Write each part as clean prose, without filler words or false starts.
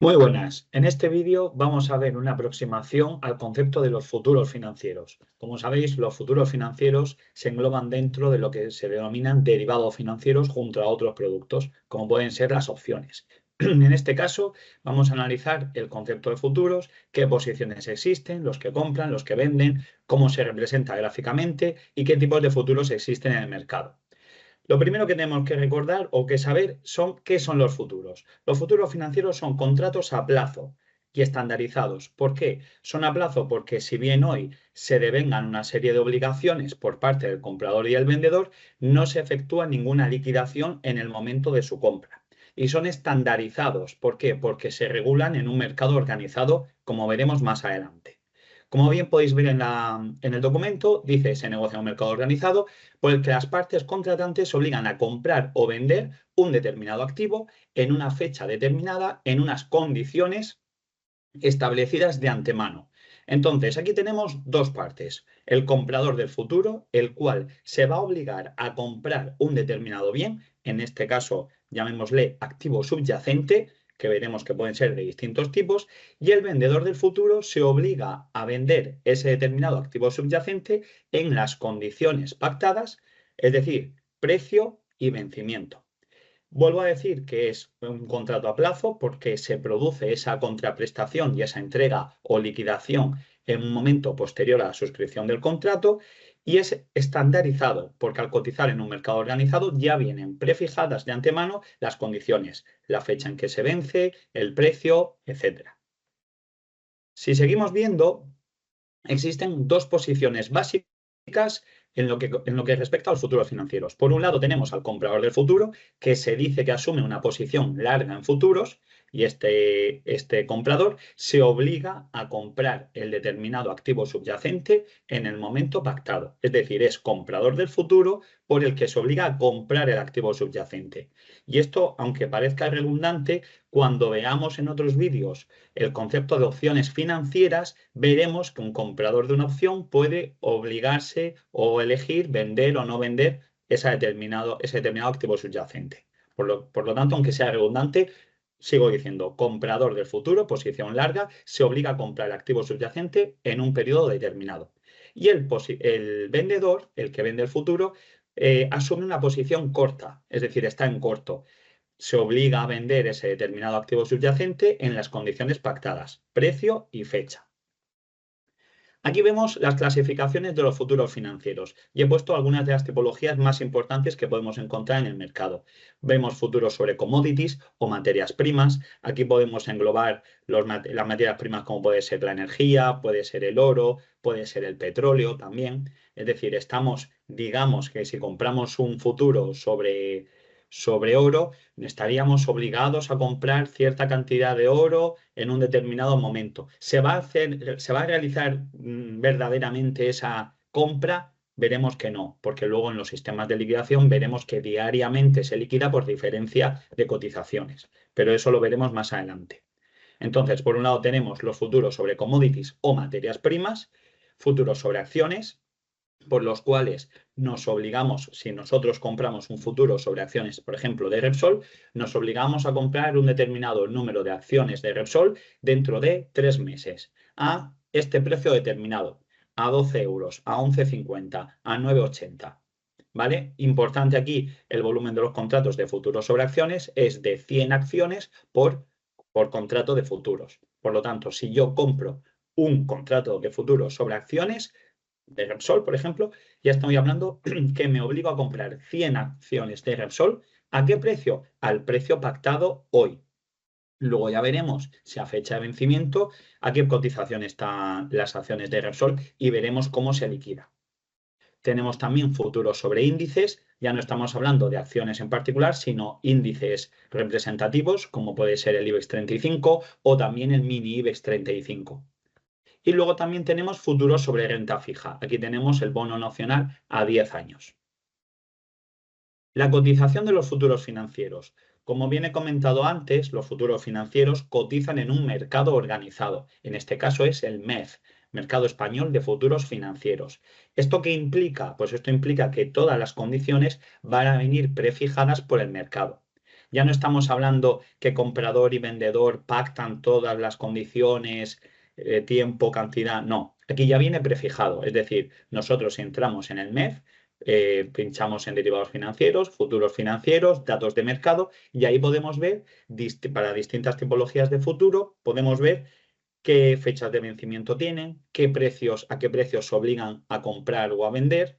Muy buenas. En este vídeo vamos a ver una aproximación al concepto de los futuros financieros. Como sabéis, los futuros financieros se engloban dentro de lo que se denominan derivados financieros junto a otros productos, como pueden ser las opciones. En este caso, vamos a analizar el concepto de futuros, qué posiciones existen, los que compran, los que venden, cómo se representa gráficamente y qué tipos de futuros existen en el mercado. Lo primero que tenemos que recordar o que saber son qué son los futuros. Los futuros financieros son contratos a plazo y estandarizados. ¿Por qué? Son a plazo porque si bien hoy se devengan una serie de obligaciones por parte del comprador y el vendedor, no se efectúa ninguna liquidación en el momento de su compra. Y son estandarizados. ¿Por qué? Porque se regulan en un mercado organizado, como veremos más adelante. Como bien podéis ver en el documento, dice se negocia en un mercado organizado por el que las partes contratantes se obligan a comprar o vender un determinado activo en una fecha determinada, en unas condiciones establecidas de antemano. Entonces, aquí tenemos dos partes. El comprador del futuro, el cual se va a obligar a comprar un determinado bien, en este caso llamémosle activo subyacente, que veremos que pueden ser de distintos tipos, y el vendedor del futuro se obliga a vender ese determinado activo subyacente en las condiciones pactadas, es decir, precio y vencimiento. Vuelvo a decir que es un contrato a plazo porque se produce esa contraprestación y esa entrega o liquidación en un momento posterior a la suscripción del contrato y es estandarizado porque al cotizar en un mercado organizado ya vienen prefijadas de antemano las condiciones, la fecha en que se vence, el precio, etcétera. Si seguimos viendo, existen dos posiciones básicas en lo que respecta a los futuros financieros. Por un lado tenemos al comprador del futuro, que se dice que asume una posición larga en futuros, y este comprador se obliga a comprar el determinado activo subyacente en el momento pactado. Es decir, es comprador del futuro por el que se obliga a comprar el activo subyacente. Y esto, aunque parezca redundante, cuando veamos en otros vídeos el concepto de opciones financieras, veremos que un comprador de una opción puede obligarse o elegir vender o no vender ese determinado activo subyacente. Por lo tanto, aunque sea redundante, sigo diciendo, comprador del futuro, posición larga, se obliga a comprar el activo subyacente en un periodo determinado. Y el vendedor, el que vende el futuro, asume una posición corta, es decir, está en corto, se obliga a vender ese determinado activo subyacente en las condiciones pactadas, precio y fecha. Aquí vemos las clasificaciones de los futuros financieros y he puesto algunas de las tipologías más importantes que podemos encontrar en el mercado. Vemos futuros sobre commodities o materias primas. Aquí podemos englobar las materias primas como puede ser la energía, puede ser el oro, puede ser el petróleo también. Es decir, digamos que si compramos un futuro sobre oro, estaríamos obligados a comprar cierta cantidad de oro en un determinado momento. ¿Se va a realizar verdaderamente esa compra? Veremos que no, porque luego en los sistemas de liquidación veremos que diariamente se liquida por diferencia de cotizaciones, pero eso lo veremos más adelante. Entonces, por un lado tenemos los futuros sobre commodities o materias primas, futuros sobre acciones, por los cuales nos obligamos, si nosotros compramos un futuro sobre acciones, por ejemplo, de Repsol, nos obligamos a comprar un determinado número de acciones de Repsol dentro de 3 meses a este precio determinado, a 12 euros, a 11,50, a 9,80. ¿Vale? Importante aquí, el volumen de los contratos de futuros sobre acciones es de 100 acciones por contrato de futuros. Por lo tanto, si yo compro un contrato de futuros sobre acciones, de Repsol, por ejemplo, ya estoy hablando que me obligo a comprar 100 acciones de Repsol. ¿A qué precio? Al precio pactado hoy. Luego ya veremos si a fecha de vencimiento a qué cotización están las acciones de Repsol y veremos cómo se liquida. Tenemos también futuros sobre índices, ya no estamos hablando de acciones en particular, sino índices representativos, como puede ser el IBEX 35 o también el mini IBEX 35. Y luego también tenemos futuros sobre renta fija. Aquí tenemos el bono nacional a 10 años. La cotización de los futuros financieros. Como bien he comentado antes, los futuros financieros cotizan en un mercado organizado. En este caso es el MEF, Mercado Español de Futuros Financieros. ¿Esto qué implica? Pues esto implica que todas las condiciones van a venir prefijadas por el mercado. Ya no estamos hablando que comprador y vendedor pactan todas las condiciones, tiempo, cantidad. No, aquí ya viene prefijado. Es decir, nosotros entramos en el MEF, pinchamos en derivados financieros, futuros financieros, datos de mercado, y ahí podemos ver para distintas tipologías de futuro, podemos ver qué fechas de vencimiento tienen, a qué precios se obligan a comprar o a vender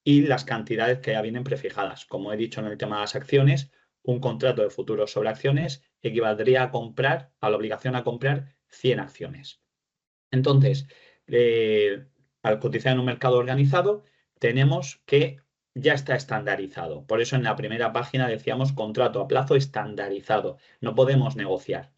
y las cantidades que ya vienen prefijadas. Como he dicho en el tema de las acciones, un contrato de futuros sobre acciones equivaldría a la obligación a comprar 100 acciones. Entonces, al cotizar en un mercado organizado, tenemos que ya está estandarizado. Por eso en la primera página decíamos contrato a plazo estandarizado. No podemos negociar.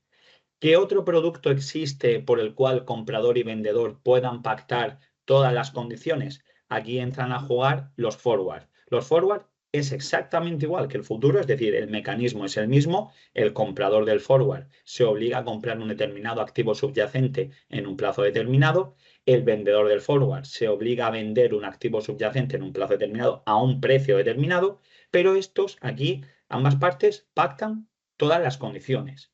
¿Qué otro producto existe por el cual comprador y vendedor puedan pactar todas las condiciones? Aquí entran a jugar los forward. Los forward es exactamente igual que el futuro, es decir, el mecanismo es el mismo. El comprador del forward se obliga a comprar un determinado activo subyacente en un plazo determinado. El vendedor del forward se obliga a vender un activo subyacente en un plazo determinado a un precio determinado, pero aquí, ambas partes pactan todas las condiciones.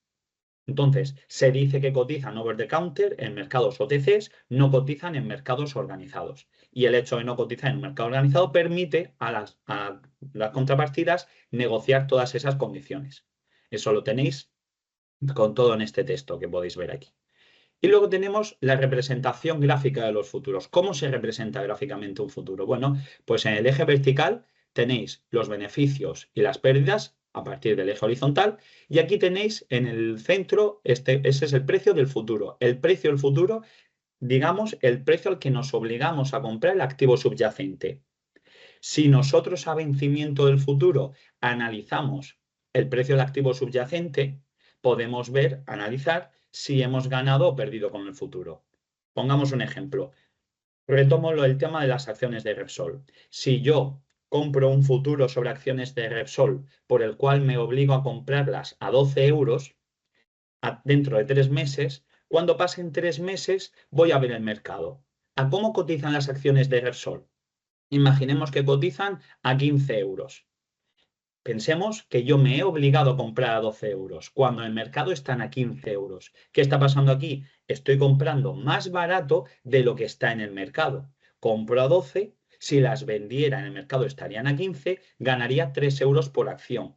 Entonces, se dice que cotizan over the counter en mercados OTCs, no cotizan en mercados organizados. Y el hecho de no cotizar en un mercado organizado permite a las contrapartidas negociar todas esas condiciones. Eso lo tenéis con todo en este texto que podéis ver aquí. Y luego tenemos la representación gráfica de los futuros. ¿Cómo se representa gráficamente un futuro? Bueno, pues en el eje vertical tenéis los beneficios y las pérdidas a partir del eje horizontal y aquí tenéis en el centro, ese es el precio del futuro. El precio del futuro, digamos, el precio al que nos obligamos a comprar el activo subyacente. Si nosotros a vencimiento del futuro analizamos el precio del activo subyacente, podemos analizar si hemos ganado o perdido con el futuro. Pongamos un ejemplo. Retomo el tema de las acciones de Repsol. Si yo compro un futuro sobre acciones de Repsol por el cual me obligo a comprarlas a 12 euros dentro de 3 meses, cuando pasen 3 meses voy a ver el mercado. ¿A cómo cotizan las acciones de Repsol? Imaginemos que cotizan a 15 euros. Pensemos que yo me he obligado a comprar a 12 euros, cuando en el mercado están a 15 euros. ¿Qué está pasando aquí? Estoy comprando más barato de lo que está en el mercado. Compro a 12, si las vendiera en el mercado estarían a 15, ganaría 3 euros por acción.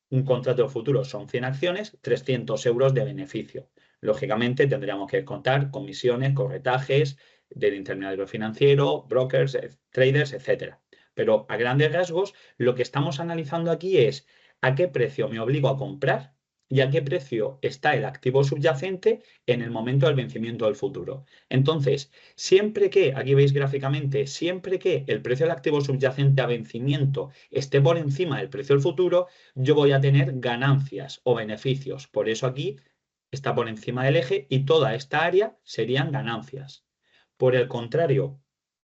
Un contrato de futuro son 100 acciones, 300 euros de beneficio. Lógicamente tendríamos que contar comisiones, corretajes del intermediario financiero, brokers, traders, etc. Pero a grandes rasgos, lo que estamos analizando aquí es a qué precio me obligo a comprar y a qué precio está el activo subyacente en el momento del vencimiento del futuro. Entonces, siempre que, aquí veis gráficamente, siempre que el precio del activo subyacente a vencimiento esté por encima del precio del futuro, yo voy a tener ganancias o beneficios. Por eso aquí está por encima del eje y toda esta área serían ganancias. Por el contrario,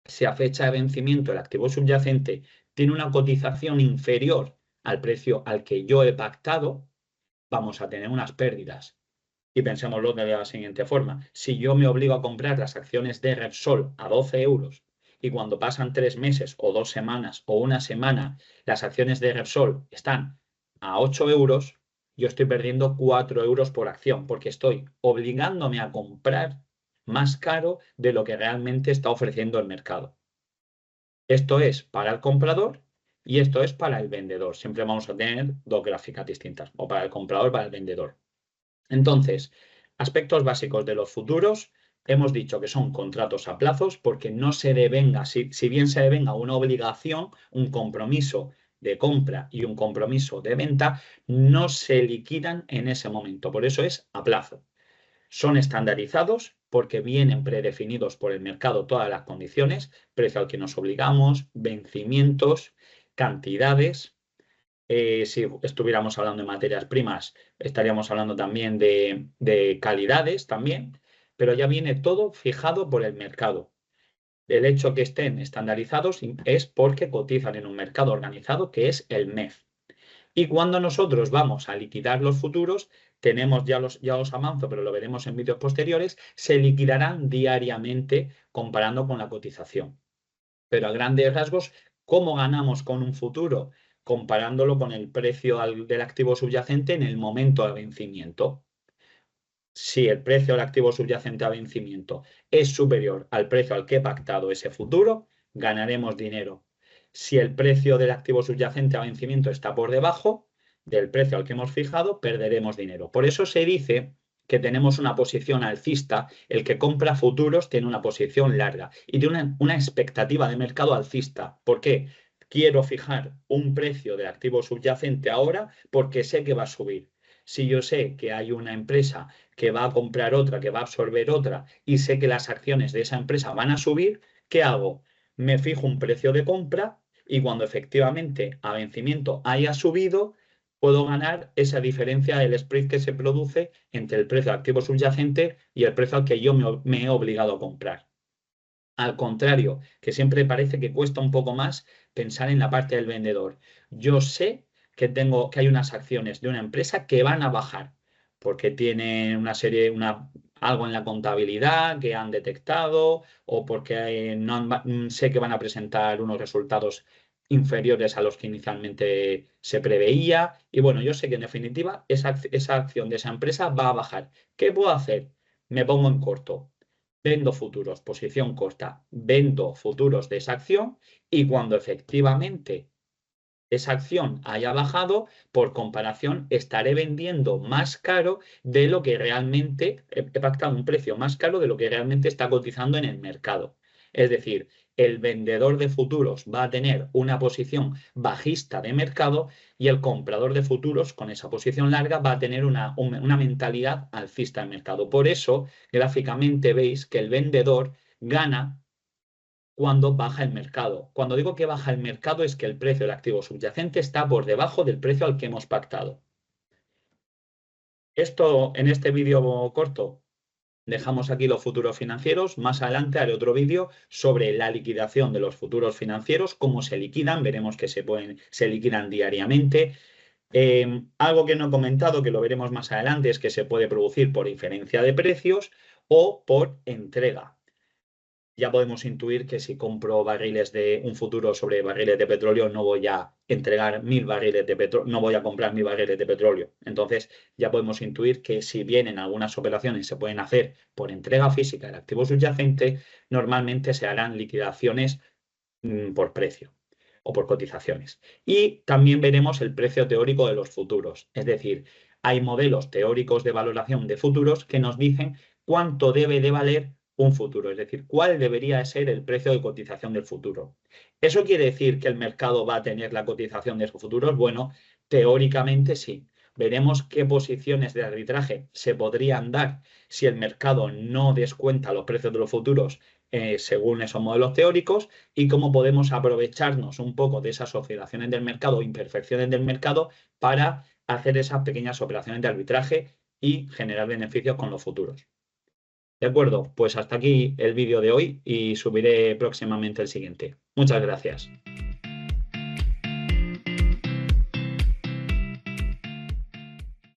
si a fecha de vencimiento el activo subyacente tiene una cotización inferior al precio al que yo he pactado, vamos a tener unas pérdidas. Y pensémoslo de la siguiente forma. Si yo me obligo a comprar las acciones de Repsol a 12 euros y cuando pasan 3 meses o 2 semanas o una semana las acciones de Repsol están a 8 euros, yo estoy perdiendo 4 euros por acción porque estoy obligándome a comprar más caro de lo que realmente está ofreciendo el mercado. Esto es para el comprador y esto es para el vendedor. Siempre vamos a tener dos gráficas distintas, o para el comprador o para el vendedor. Entonces, aspectos básicos de los futuros. Hemos dicho que son contratos a plazos porque no se devenga, si bien se devenga una obligación, un compromiso de compra y un compromiso de venta, no se liquidan en ese momento. Por eso es a plazo. Son estandarizados porque vienen predefinidos por el mercado todas las condiciones, precio al que nos obligamos, vencimientos, cantidades. Si estuviéramos hablando de materias primas, estaríamos hablando también de calidades también, pero ya viene todo fijado por el mercado. El hecho que estén estandarizados es porque cotizan en un mercado organizado que es el MEF. Y cuando nosotros vamos a liquidar los futuros, tenemos ya os avanzo, pero lo veremos en vídeos posteriores, se liquidarán diariamente comparando con la cotización. Pero a grandes rasgos, ¿cómo ganamos con un futuro? comparándolo con el precio del activo subyacente en el momento de vencimiento. Si el precio del activo subyacente a vencimiento es superior al precio al que he pactado ese futuro, ganaremos dinero. Si el precio del activo subyacente a vencimiento está por debajo del precio al que hemos fijado, perderemos dinero. Por eso se dice que tenemos una posición alcista. El que compra futuros tiene una posición larga y tiene una expectativa de mercado alcista. ¿Por qué? Quiero fijar un precio del activo subyacente ahora porque sé que va a subir. Si yo sé que hay una empresa que va a comprar otra, que va a absorber otra, y sé que las acciones de esa empresa van a subir, ¿qué hago? Me fijo un precio de compra y cuando efectivamente a vencimiento haya subido, puedo ganar esa diferencia del spread que se produce entre el precio activo subyacente y el precio al que yo me he obligado a comprar. Al contrario, que siempre parece que cuesta un poco más pensar en la parte del vendedor. Yo sé que hay unas acciones de una empresa que van a bajar porque tienen algo en la contabilidad que han detectado o porque sé que van a presentar unos resultados inferiores a los que inicialmente se preveía. Y bueno, yo sé que en definitiva esa acción de esa empresa va a bajar. ¿Qué puedo hacer? Me pongo en corto. Vendo futuros, posición corta, vendo futuros de esa acción y cuando efectivamente esa acción haya bajado, por comparación, estaré vendiendo más caro de lo que realmente, he pactado un precio más caro de lo que realmente está cotizando en el mercado. Es decir, el vendedor de futuros va a tener una posición bajista de mercado y el comprador de futuros con esa posición larga va a tener una mentalidad alcista de mercado. Por eso, gráficamente veis que el vendedor gana cuando baja el mercado. Cuando digo que baja el mercado es que el precio del activo subyacente está por debajo del precio al que hemos pactado. Esto en este vídeo corto dejamos aquí los futuros financieros. Más adelante haré otro vídeo sobre la liquidación de los futuros financieros, cómo se liquidan. Veremos que se liquidan diariamente. Algo que no he comentado, que lo veremos más adelante, es que se puede producir por diferencia de precios o por entrega. Ya podemos intuir que si compro barriles de un futuro sobre barriles de petróleo, no voy a entregar 1000 barriles de petróleo, no voy a comprar 1000 barriles de petróleo. Entonces, ya podemos intuir que si bien en algunas operaciones se pueden hacer por entrega física del activo subyacente, normalmente se harán liquidaciones por precio o por cotizaciones. Y también veremos el precio teórico de los futuros. Es decir, hay modelos teóricos de valoración de futuros que nos dicen cuánto debe de valer un futuro, es decir, cuál debería ser el precio de cotización del futuro. ¿Eso quiere decir que el mercado va a tener la cotización de esos futuros? Bueno, teóricamente sí. Veremos qué posiciones de arbitraje se podrían dar si el mercado no descuenta los precios de los futuros según esos modelos teóricos y cómo podemos aprovecharnos un poco de esas oscilaciones del mercado o imperfecciones del mercado para hacer esas pequeñas operaciones de arbitraje y generar beneficios con los futuros. ¿De acuerdo? Pues hasta aquí el vídeo de hoy y subiré próximamente el siguiente. Muchas gracias.